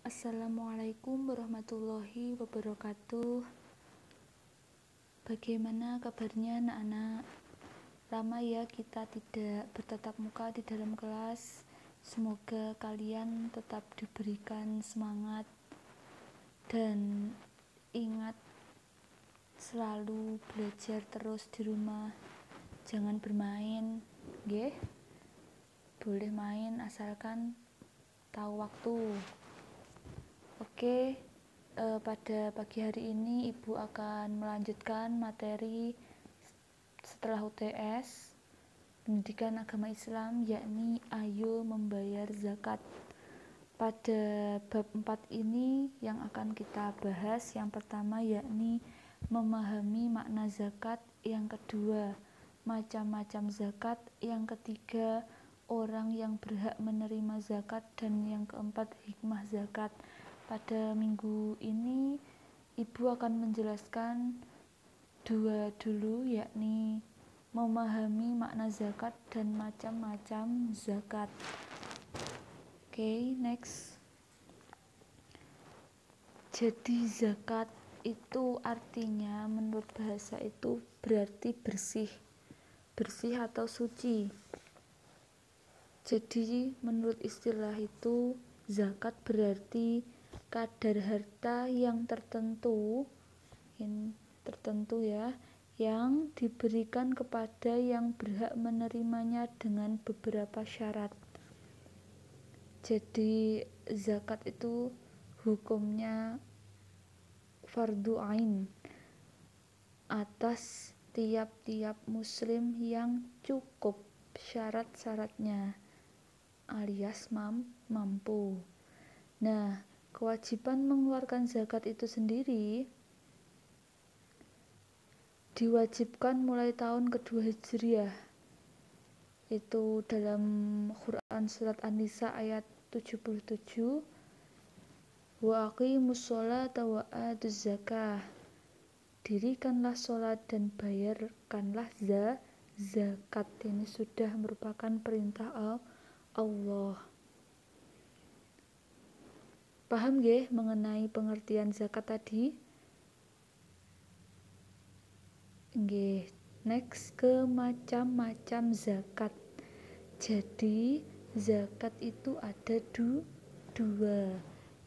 Assalamualaikum warahmatullahi wabarakatuh. Bagaimana kabarnya anak-anak? Lama ya kita tidak bertatap muka di dalam kelas. Semoga kalian tetap diberikan semangat dan ingat selalu belajar terus di rumah. Jangan bermain, nggih? Boleh main asalkan tahu waktu. Oke, pada pagi hari ini Ibu akan melanjutkan materi setelah UTS Pendidikan Agama Islam, yakni Ayo Membayar Zakat. Pada bab 4 ini yang akan kita bahas yang pertama yakni memahami makna zakat, yang kedua macam-macam zakat, yang ketiga orang yang berhak menerima zakat, dan yang keempat hikmah zakat. Pada minggu ini Ibu akan menjelaskan dua dulu, yakni memahami makna zakat dan macam-macam zakat. Oke, next. Jadi zakat itu artinya menurut bahasa itu berarti bersih atau suci. Jadi menurut istilah itu zakat berarti kadar harta yang tertentu ya, yang diberikan kepada yang berhak menerimanya dengan beberapa syarat. Jadi zakat itu hukumnya fardu ain atas tiap-tiap muslim yang cukup syarat-syaratnya alias mampu. Nah, kewajiban mengeluarkan zakat itu sendiri diwajibkan mulai tahun kedua Hijriah. Itu dalam Quran surat An-Nisa ayat 77. Wa aqimus sholata wa atuz zakah. Dirikanlah sholat dan bayarkanlah zakat. Ini sudah merupakan perintah Allah. Paham nggih mengenai pengertian zakat tadi? Nggih. Next ke macam-macam zakat. Jadi zakat itu ada dua.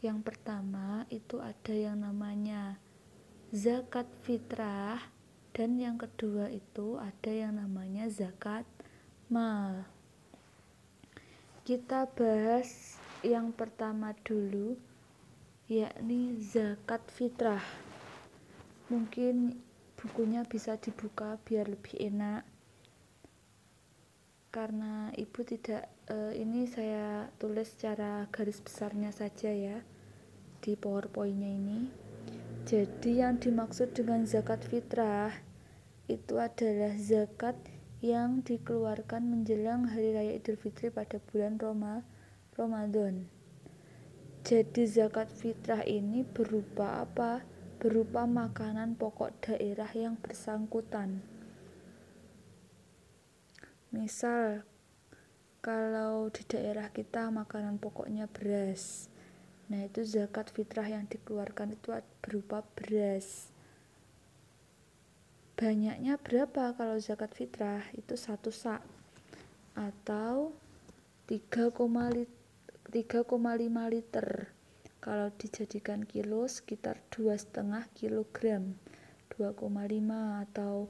Yang pertama itu ada yang namanya zakat fitrah, dan yang kedua itu ada yang namanya zakat mal. Kita bahas yang pertama dulu, yakni zakat fitrah. Mungkin bukunya bisa dibuka biar lebih enak, karena Ibu tidak ini saya tulis secara garis besarnya saja ya di PowerPoint-nya ini. Jadi yang dimaksud dengan zakat fitrah itu adalah zakat yang dikeluarkan menjelang hari raya Idul Fitri pada bulan Ramadan. Jadi zakat fitrah ini berupa apa? Berupa makanan pokok daerah yang bersangkutan. Misal kalau di daerah kita makanan pokoknya beras, nah itu zakat fitrah yang dikeluarkan itu berupa beras. Banyaknya berapa kalau zakat fitrah? Itu 1 sak atau 3,5 liter. Kalau dijadikan kilo sekitar 2,5 kilogram, 2,5 atau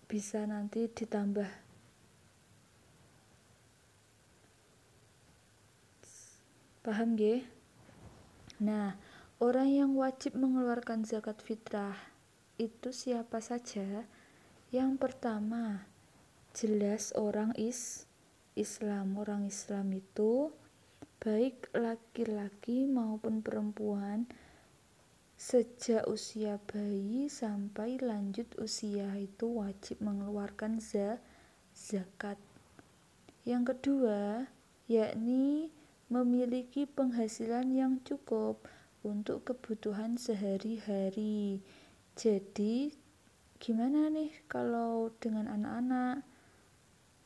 bisa nanti ditambah. Paham nggih? Nah, orang yang wajib mengeluarkan zakat fitrah itu siapa saja? Yang pertama, jelas orang Islam. Orang Islam itu baik laki-laki maupun perempuan, sejak usia bayi sampai lanjut usia itu wajib mengeluarkan zakat. Yang kedua, yakni memiliki penghasilan yang cukup untuk kebutuhan sehari-hari. Jadi gimana nih kalau dengan anak-anak?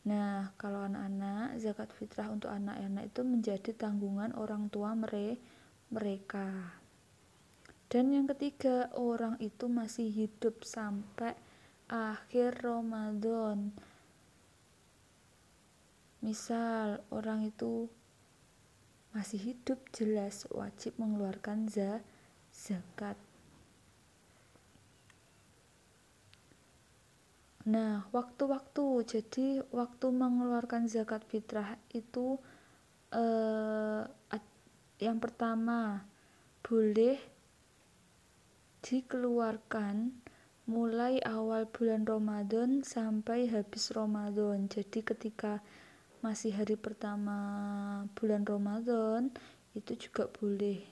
Nah, kalau anak-anak, zakat fitrah untuk anak-anak itu menjadi tanggungan orang tua mereka. Dan yang ketiga, orang itu masih hidup sampai akhir Ramadan. Misal orang itu masih hidup, jelas wajib mengeluarkan zakat. Nah, waktu-waktu, jadi waktu mengeluarkan zakat fitrah itu yang pertama boleh dikeluarkan mulai awal bulan Ramadan sampai habis Ramadan. Jadi ketika masih hari pertama bulan Ramadan itu juga boleh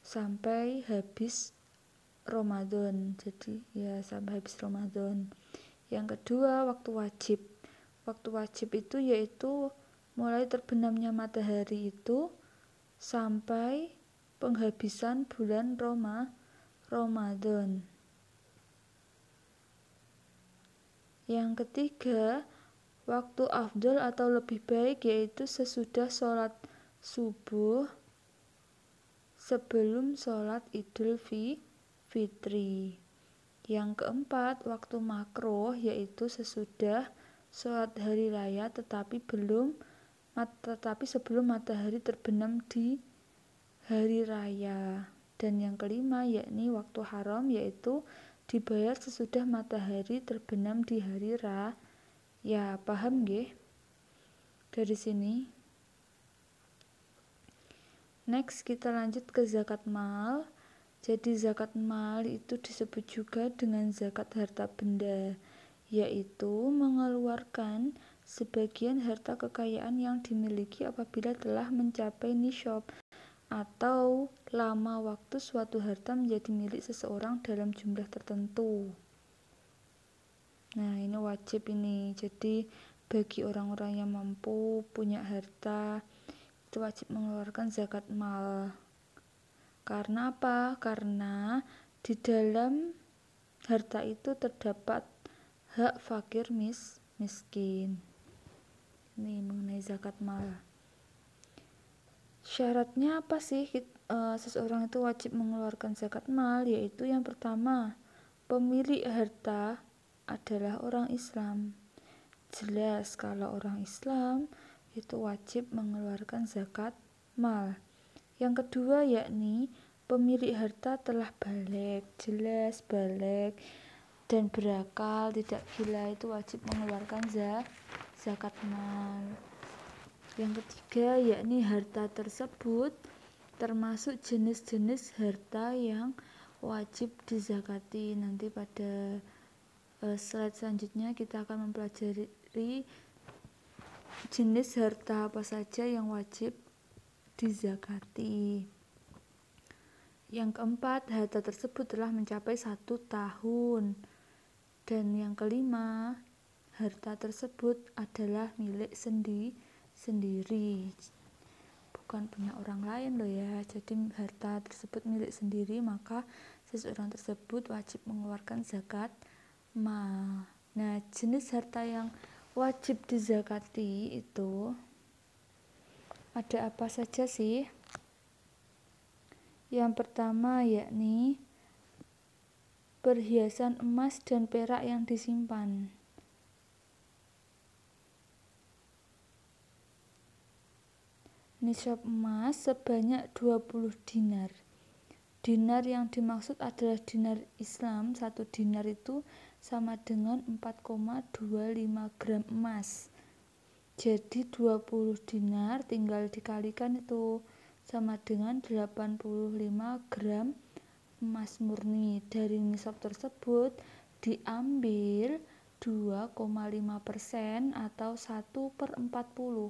sampai habis Ramadan. Jadi ya sampai habis Ramadan. Yang kedua, waktu wajib itu yaitu mulai terbenamnya matahari itu sampai penghabisan bulan Ramadan. Yang ketiga, waktu afdol atau lebih baik yaitu sesudah sholat subuh sebelum sholat Idul Fitri. Yang keempat, waktu makruh yaitu sesudah sholat hari raya tetapi sebelum matahari terbenam di hari raya. Dan yang kelima yakni waktu haram yaitu dibayar sesudah matahari terbenam di hari raya. Ya, paham nggih? Dari sini. Next kita lanjut ke zakat mal. Jadi zakat mal itu disebut juga dengan zakat harta benda, yaitu mengeluarkan sebagian harta kekayaan yang dimiliki apabila telah mencapai nisyab atau lama waktu suatu harta menjadi milik seseorang dalam jumlah tertentu. Nah, ini wajib ini. Jadi bagi orang-orang yang mampu punya harta itu wajib mengeluarkan zakat mal. Karena apa? Karena di dalam harta itu terdapat hak fakir miskin. Ini mengenai zakat mal. Syaratnya apa sih seseorang itu wajib mengeluarkan zakat mal? Yaitu yang pertama, pemilik harta adalah orang Islam. Jelas kalau orang Islam itu wajib mengeluarkan zakat mal. Yang kedua yakni pemilik harta telah balik, jelas balik dan berakal, tidak gila, itu wajib mengeluarkan zakat mal. Yang ketiga yakni harta tersebut termasuk jenis-jenis harta yang wajib dizakati. Nanti pada slide selanjutnya kita akan mempelajari jenis harta apa saja yang wajib dizakati. Yang keempat, harta tersebut telah mencapai 1 tahun. Dan yang kelima, harta tersebut adalah milik sendiri, bukan punya orang lain loh ya. Jadi harta tersebut milik sendiri, maka seseorang tersebut wajib mengeluarkan zakat mal. Nah, jenis harta yang wajib dizakati itu ada apa saja sih? Yang pertama yakni perhiasan emas dan perak yang disimpan. Nisab emas sebanyak 20 dinar. Dinar yang dimaksud adalah dinar Islam. 1 dinar itu sama dengan 4,25 gram emas. Jadi 20 dinar tinggal dikalikan itu sama dengan 85 gram emas murni. Dari nisab tersebut diambil 2,5% atau 1/40.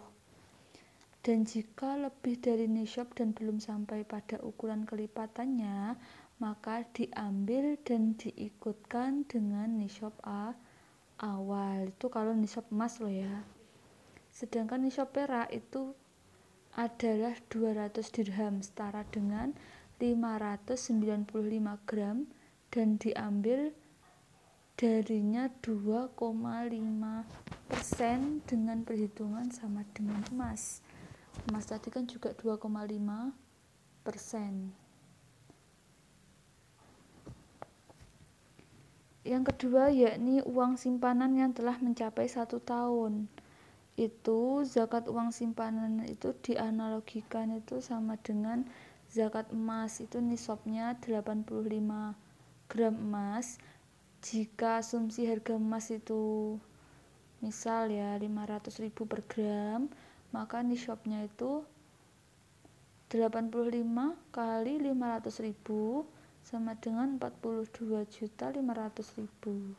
Dan jika lebih dari nisab dan belum sampai pada ukuran kelipatannya, maka diambil dan diikutkan dengan nisab awal. Itu kalau nisab emas loh ya. Sedangkan nisab perak itu adalah 200 dirham setara dengan 595 gram dan diambil darinya 2,5% dengan perhitungan sama dengan emas. Emas tadi kan juga 2,5%. Yang kedua yakni uang simpanan yang telah mencapai 1 tahun. Itu zakat uang simpanan itu dianalogikan itu sama dengan zakat emas. Itu nisabnya 85 gram emas. Jika asumsi harga emas itu misal ya 500.000 per gram, maka nisabnya itu 85 kali 500.000 sama dengan 42.500.000.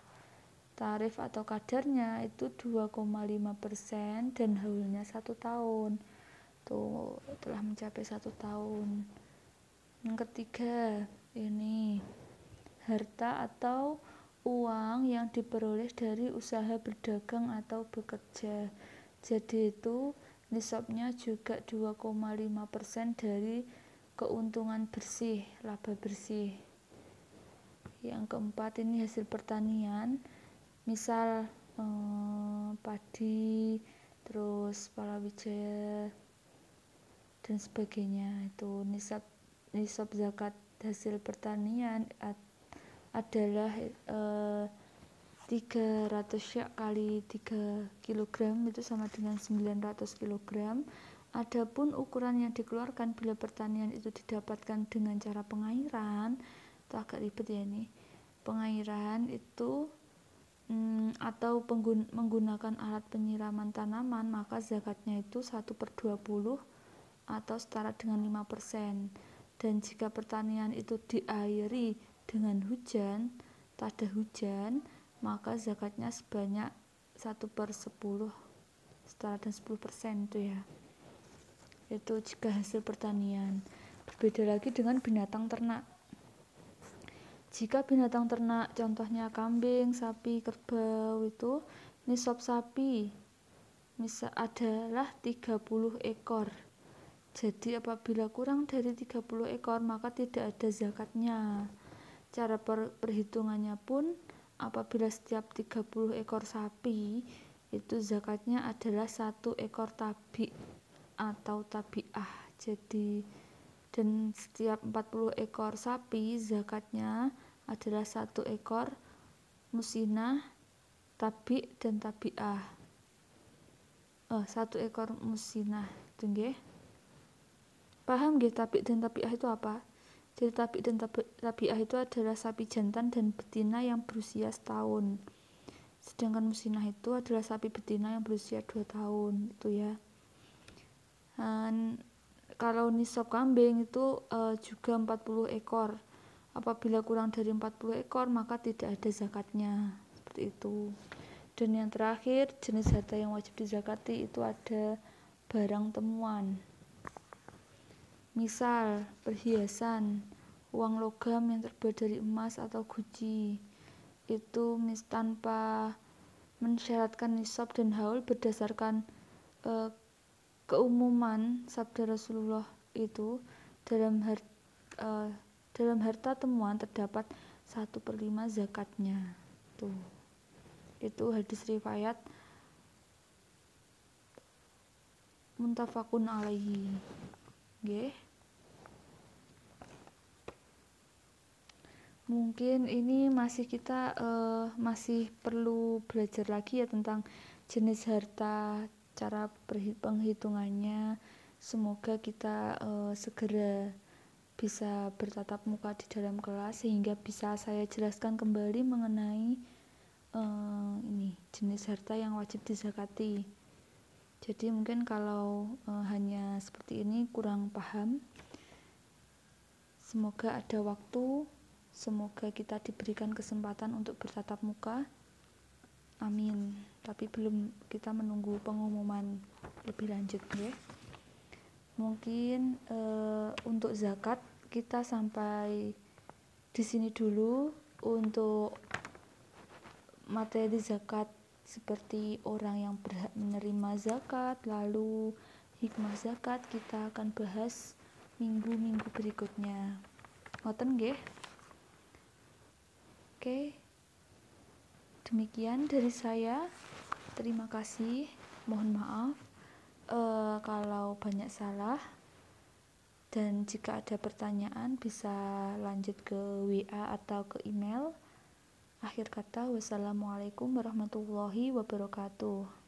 Tarif atau kadarnya itu 2,5% dan haulnya 1 tahun. Tuh, telah mencapai 1 tahun. Yang ketiga, ini harta atau uang yang diperoleh dari usaha berdagang atau bekerja. Jadi itu nisabnya juga 2,5% dari keuntungan bersih, laba bersih. Yang keempat ini hasil pertanian, misal padi, terus palawija dan sebagainya. Itu nisab zakat hasil pertanian adalah 300 syak kali 3 kg itu sama dengan 900 kg. Adapun ukuran yang dikeluarkan bila pertanian itu didapatkan dengan cara pengairan, itu agak ribet ya ini. Pengairan itu atau menggunakan alat penyiraman tanaman, maka zakatnya itu 1/20 atau setara dengan 5%. Dan jika pertanian itu diairi dengan hujan, tak ada hujan, maka zakatnya sebanyak 1/10 setara dengan 10% itu ya. Itu jika hasil pertanian. Berbeda lagi dengan binatang ternak. Jika binatang ternak contohnya kambing, sapi, kerbau, itu nisab sapi adalah 30 ekor. Jadi apabila kurang dari 30 ekor maka tidak ada zakatnya. Cara perhitungannya pun apabila setiap 30 ekor sapi itu zakatnya adalah 1 ekor tabi atau tabiah. Jadi dan setiap 40 ekor sapi zakatnya adalah 1 ekor musinah, tabi dan tabiah. 1 ekor musinah itu nggih. Paham nggih tabi dan tabiah itu apa? Jadi tabi dan tabiah itu adalah sapi jantan dan betina yang berusia setahun. Sedangkan musinah itu adalah sapi betina yang berusia 2 tahun itu ya. Dan kalau nisab kambing itu juga 40 ekor. Apabila kurang dari 40 ekor maka tidak ada zakatnya. Seperti itu. Dan yang terakhir, jenis harta yang wajib dizakati itu ada barang temuan. Misal perhiasan, uang logam yang terbuat dari emas atau guci. Itu tanpa mensyaratkan nisab dan haul berdasarkan keumuman sabda Rasulullah itu dalam harta temuan terdapat 1/5 zakatnya. Itu hadis riwayat muttafaqun alaihi. Nggih. Mungkin ini kita masih perlu belajar lagi ya tentang jenis harta, cara penghitungannya. Semoga kita segera bisa bertatap muka di dalam kelas sehingga bisa saya jelaskan kembali mengenai ini jenis harta yang wajib dizakati. Jadi mungkin kalau hanya seperti ini kurang paham. Semoga ada waktu, semoga kita diberikan kesempatan untuk bertatap muka. Amin. Tapi belum, kita menunggu pengumuman lebih lanjut ya. Mungkin untuk zakat kita sampai di sini dulu. Untuk materi zakat seperti orang yang berhak menerima zakat, lalu hikmah zakat kita akan bahas minggu-minggu berikutnya. Ngoten nggih? Oke. Demikian dari saya. Terima kasih. Mohon maaf kalau banyak salah. Dan jika ada pertanyaan bisa lanjut ke WA atau ke email. Akhir kata, wassalamualaikum warahmatullahi wabarakatuh.